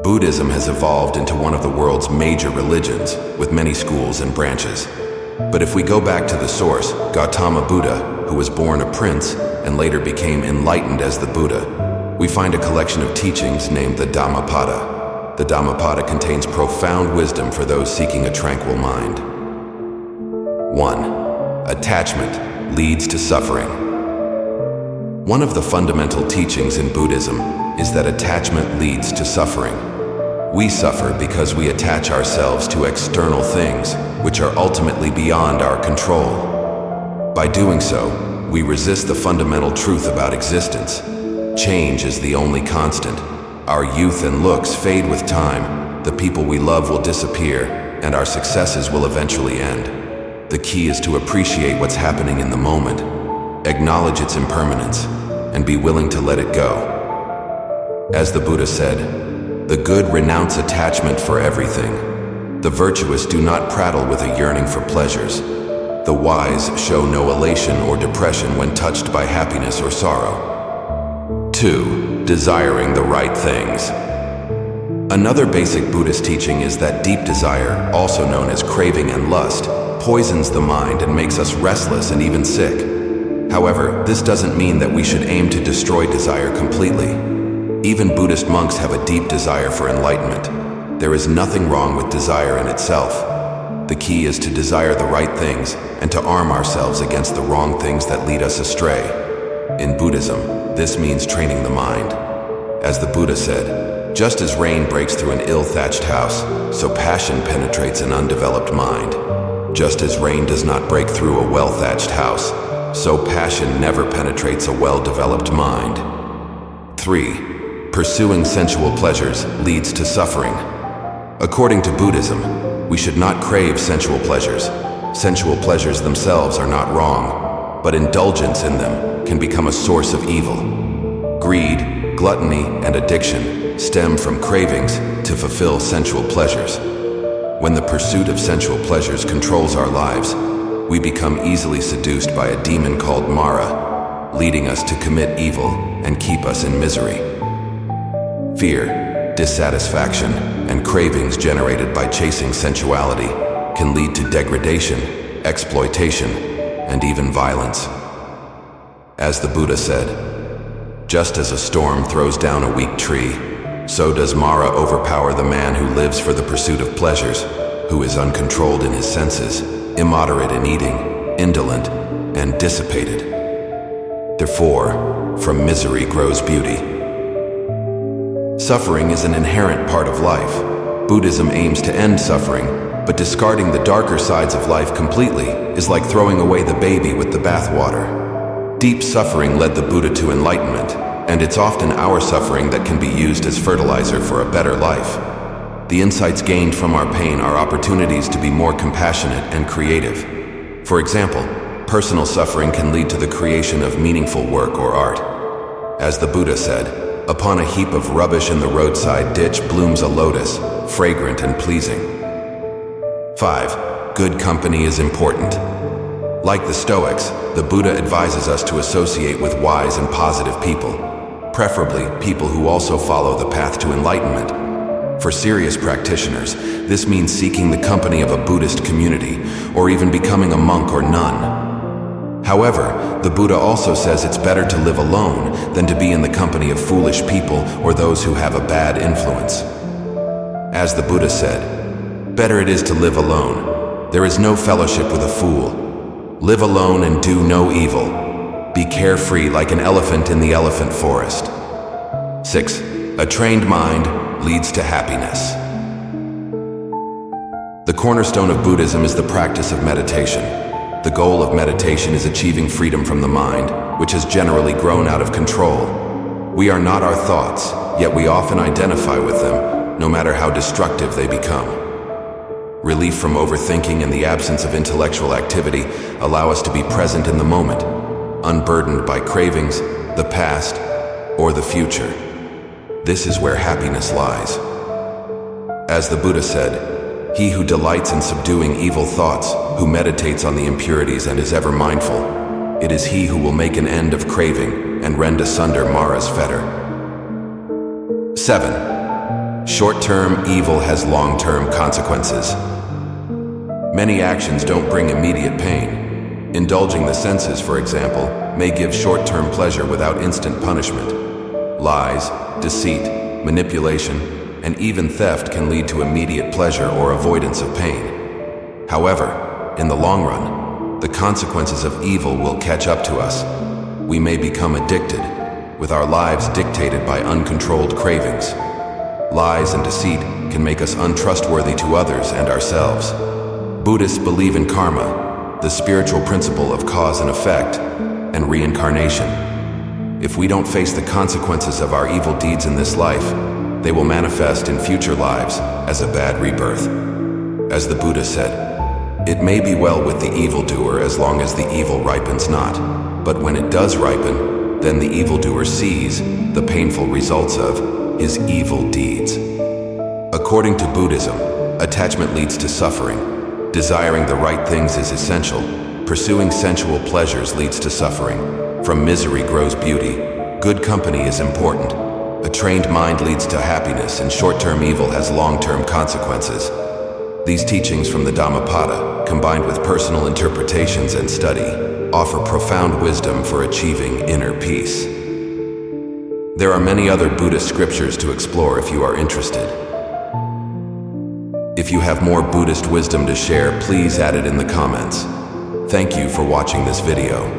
Buddhism has evolved into one of the world's major religions, with many schools and branches. But if we go back to the source, Gautama Buddha, who was born a prince and later became enlightened as the Buddha, we find a collection of teachings named the Dhammapada. The Dhammapada contains profound wisdom for those seeking a tranquil mind. 1. Attachment leads to suffering. One of the fundamental teachings in Buddhism is that attachment leads to suffering. We suffer because we attach ourselves to external things, which are ultimately beyond our control. By doing so, we resist the fundamental truth about existence. Change is the only constant. Our youth and looks fade with time, the people we love will disappear, and our successes will eventually end. The key is to appreciate what's happening in the moment, acknowledge its impermanence, and be willing to let it go. As the Buddha said, "The good renounce attachment for everything. The virtuous do not prattle with a yearning for pleasures. The wise show no elation or depression when touched by happiness or sorrow." 2. Desiring the right things. Another basic Buddhist teaching is that deep desire, also known as craving and lust, poisons the mind and makes us restless and even sick. However, this doesn't mean that we should aim to destroy desire completely. Even Buddhist monks have a deep desire for enlightenment. There is nothing wrong with desire in itself. The key is to desire the right things and to arm ourselves against the wrong things that lead us astray. In Buddhism, this means training the mind. As the Buddha said, "Just as rain breaks through an ill-thatched house, so passion penetrates an undeveloped mind. Just as rain does not break through a well-thatched house, so passion never penetrates a well-developed mind." 3. Pursuing sensual pleasures leads to suffering. According to Buddhism, we should not crave sensual pleasures. Sensual pleasures themselves are not wrong, but indulgence in them can become a source of evil. Greed, gluttony, and addiction stem from cravings to fulfill sensual pleasures. When the pursuit of sensual pleasures controls our lives, we become easily seduced by a demon called Mara, leading us to commit evil and keep us in misery. Fear, dissatisfaction, and cravings generated by chasing sensuality can lead to degradation, exploitation, and even violence. As the Buddha said, "Just as a storm throws down a weak tree, so does Mara overpower the man who lives for the pursuit of pleasures, who is uncontrolled in his senses, immoderate in eating, indolent, and dissipated." Therefore, from misery grows beauty. Suffering is an inherent part of life. Buddhism aims to end suffering, but discarding the darker sides of life completely is like throwing away the baby with the bathwater. Deep suffering led the Buddha to enlightenment, and it's often our suffering that can be used as fertilizer for a better life. The insights gained from our pain are opportunities to be more compassionate and creative. For example, personal suffering can lead to the creation of meaningful work or art. As the Buddha said, "Upon a heap of rubbish in the roadside ditch blooms a lotus, fragrant and pleasing." 5. Good company is important. Like the Stoics, the Buddha advises us to associate with wise and positive people, preferably people who also follow the path to enlightenment. For serious practitioners, this means seeking the company of a Buddhist community, or even becoming a monk or nun. However, the Buddha also says it's better to live alone than to be in the company of foolish people or those who have a bad influence. As the Buddha said, "Better it is to live alone. There is no fellowship with a fool. Live alone and do no evil. Be carefree like an elephant in the elephant forest." 6. A trained mind leads to happiness. The cornerstone of Buddhism is the practice of meditation. The goal of meditation is achieving freedom from the mind, which has generally grown out of control. We are not our thoughts, yet we often identify with them, no matter how destructive they become. Relief from overthinking and the absence of intellectual activity allow us to be present in the moment, unburdened by cravings, the past, or the future. This is where happiness lies. As the Buddha said, "He who delights in subduing evil thoughts, who meditates on the impurities and is ever mindful, it is he who will make an end of craving and rend asunder Mara's fetter." 7. Short-term evil has long-term consequences. Many actions don't bring immediate pain. Indulging the senses, for example, may give short-term pleasure without instant punishment. Lies, deceit, manipulation, and even theft can lead to immediate pleasure or avoidance of pain. However, in the long run, the consequences of evil will catch up to us. We may become addicted, with our lives dictated by uncontrolled cravings. Lies and deceit can make us untrustworthy to others and ourselves. Buddhists believe in karma, the spiritual principle of cause and effect, and reincarnation. If we don't face the consequences of our evil deeds in this life, they will manifest in future lives as a bad rebirth. As the Buddha said, "It may be well with the evildoer as long as the evil ripens not, but when it does ripen, then the evildoer sees the painful results of his evil deeds." According to Buddhism, attachment leads to suffering. Desiring the right things is essential. Pursuing sensual pleasures leads to suffering. From misery grows beauty. Good company is important. A trained mind leads to happiness, and short-term evil has long-term consequences. These teachings from the Dhammapada, combined with personal interpretations and study, offer profound wisdom for achieving inner peace. There are many other Buddhist scriptures to explore if you are interested. If you have more Buddhist wisdom to share, please add it in the comments. Thank you for watching this video.